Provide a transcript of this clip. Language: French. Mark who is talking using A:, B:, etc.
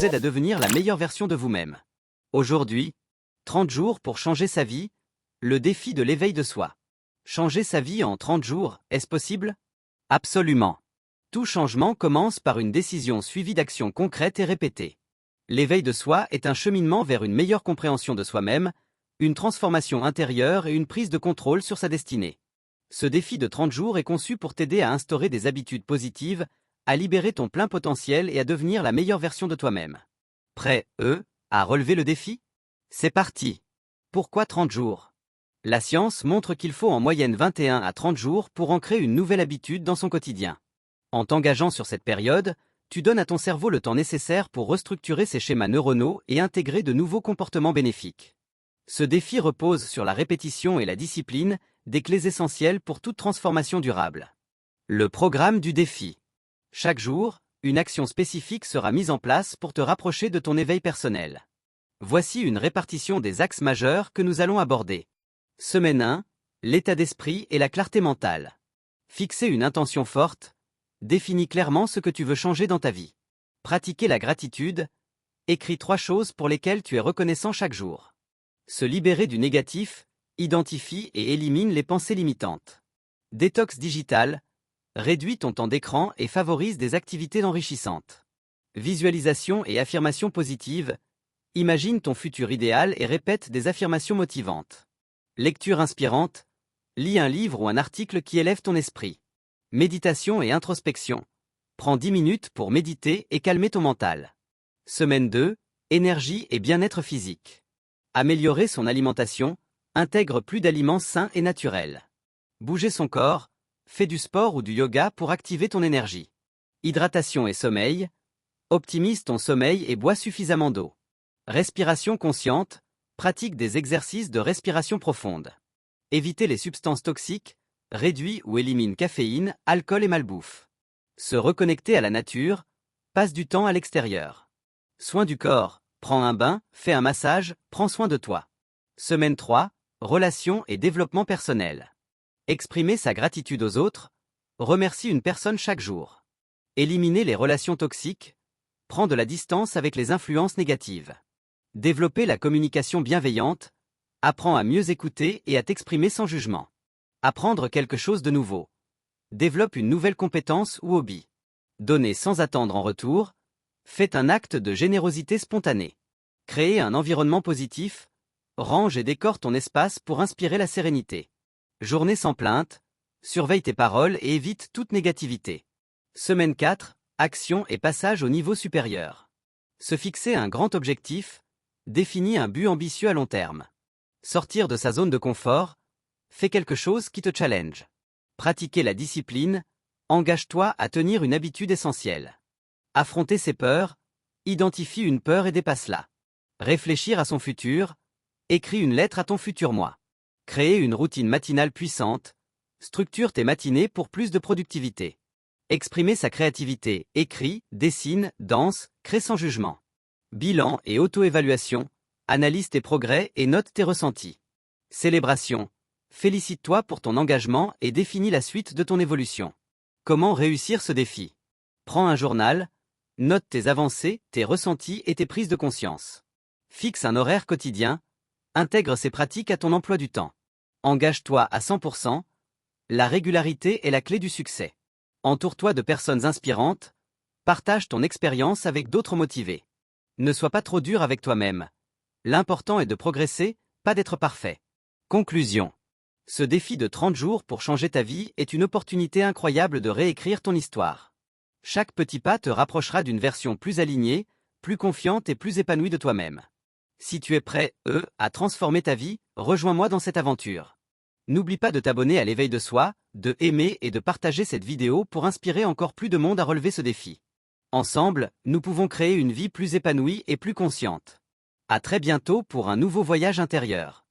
A: vous aide à devenir la meilleure version de vous-même. Aujourd'hui, 30 jours pour changer sa vie, le défi de l'éveil de soi. Changer sa vie en 30 jours, est-ce possible? Absolument. Tout changement commence par une décision suivie d'actions concrètes et répétées. L'éveil de soi est un cheminement vers une meilleure compréhension de soi-même, une transformation intérieure et une prise de contrôle sur sa destinée. Ce défi de 30 jours est conçu pour t'aider à instaurer des habitudes positives, à libérer ton plein potentiel et à devenir la meilleure version de toi-même. Prêt, à relever le défi? C'est parti! Pourquoi 30 jours? La science montre qu'il faut en moyenne 21 à 30 jours pour ancrer une nouvelle habitude dans son quotidien. En t'engageant sur cette période, tu donnes à ton cerveau le temps nécessaire pour restructurer ses schémas neuronaux et intégrer de nouveaux comportements bénéfiques. Ce défi repose sur la répétition et la discipline, des clés essentielles pour toute transformation durable. Le programme du défi. Chaque jour, une action spécifique sera mise en place pour te rapprocher de ton éveil personnel. Voici une répartition des axes majeurs que nous allons aborder. Semaine 1, l'état d'esprit et la clarté mentale. Fixer une intention forte. Définis clairement ce que tu veux changer dans ta vie. Pratiquer la gratitude. Écris 3 choses pour lesquelles tu es reconnaissant chaque jour. Se libérer du négatif. Identifie et élimine les pensées limitantes. Détox digital. Réduis ton temps d'écran et favorise des activités enrichissantes. Visualisation et affirmation positive. Imagine ton futur idéal et répète des affirmations motivantes. Lecture inspirante. Lis un livre ou un article qui élève ton esprit. Méditation et introspection. Prends 10 minutes pour méditer et calmer ton mental. Semaine 2, énergie et bien-être physique. Améliorer son alimentation. Intègre plus d'aliments sains et naturels. Bouger son corps. Fais du sport ou du yoga pour activer ton énergie. Hydratation et sommeil. Optimise ton sommeil et bois suffisamment d'eau. Respiration consciente. Pratique des exercices de respiration profonde. Éviter les substances toxiques. Réduis ou élimine caféine, alcool et malbouffe. Se reconnecter à la nature. Passe du temps à l'extérieur. Soin du corps. Prends un bain, fais un massage, prends soin de toi. Semaine 3. Relations et développement personnel. Exprimer sa gratitude aux autres. Remercie une personne chaque jour. Éliminer les relations toxiques. Prends de la distance avec les influences négatives. Développer la communication bienveillante. Apprends à mieux écouter et à t'exprimer sans jugement. Apprendre quelque chose de nouveau. Développe une nouvelle compétence ou hobby. Donner sans attendre en retour. Fais un acte de générosité spontanée. Créer un environnement positif. Range et décore ton espace pour inspirer la sérénité. Journée sans plainte. Surveille tes paroles et évite toute négativité. Semaine 4. Action et passage au niveau supérieur. Se fixer un grand objectif. Définis un but ambitieux à long terme. Sortir de sa zone de confort. Fais quelque chose qui te challenge. Pratiquer la discipline. Engage-toi à tenir une habitude essentielle. Affronter ses peurs. Identifie une peur et dépasse-la. Réfléchir à son futur. Écris une lettre à ton futur moi. Créer une routine matinale puissante. Structure tes matinées pour plus de productivité. Exprimer sa créativité. Écris, dessine, danse, crée sans jugement. Bilan et auto-évaluation. Analyse tes progrès et note tes ressentis. Célébration. Félicite-toi pour ton engagement et définis la suite de ton évolution. Comment réussir ce défi? Prends un journal. Note tes avancées, tes ressentis et tes prises de conscience. Fixe un horaire quotidien. Intègre ces pratiques à ton emploi du temps. Engage-toi à 100%. La régularité est la clé du succès. Entoure-toi de personnes inspirantes. Partage ton expérience avec d'autres motivés. Ne sois pas trop dur avec toi-même. L'important est de progresser, pas d'être parfait. Conclusion. Ce défi de 30 jours pour changer ta vie est une opportunité incroyable de réécrire ton histoire. Chaque petit pas te rapprochera d'une version plus alignée, plus confiante et plus épanouie de toi-même. Si tu es prêt, à transformer ta vie, rejoins-moi dans cette aventure. N'oublie pas de t'abonner à l'éveil de soi, de aimer et de partager cette vidéo pour inspirer encore plus de monde à relever ce défi. Ensemble, nous pouvons créer une vie plus épanouie et plus consciente. À très bientôt pour un nouveau voyage intérieur.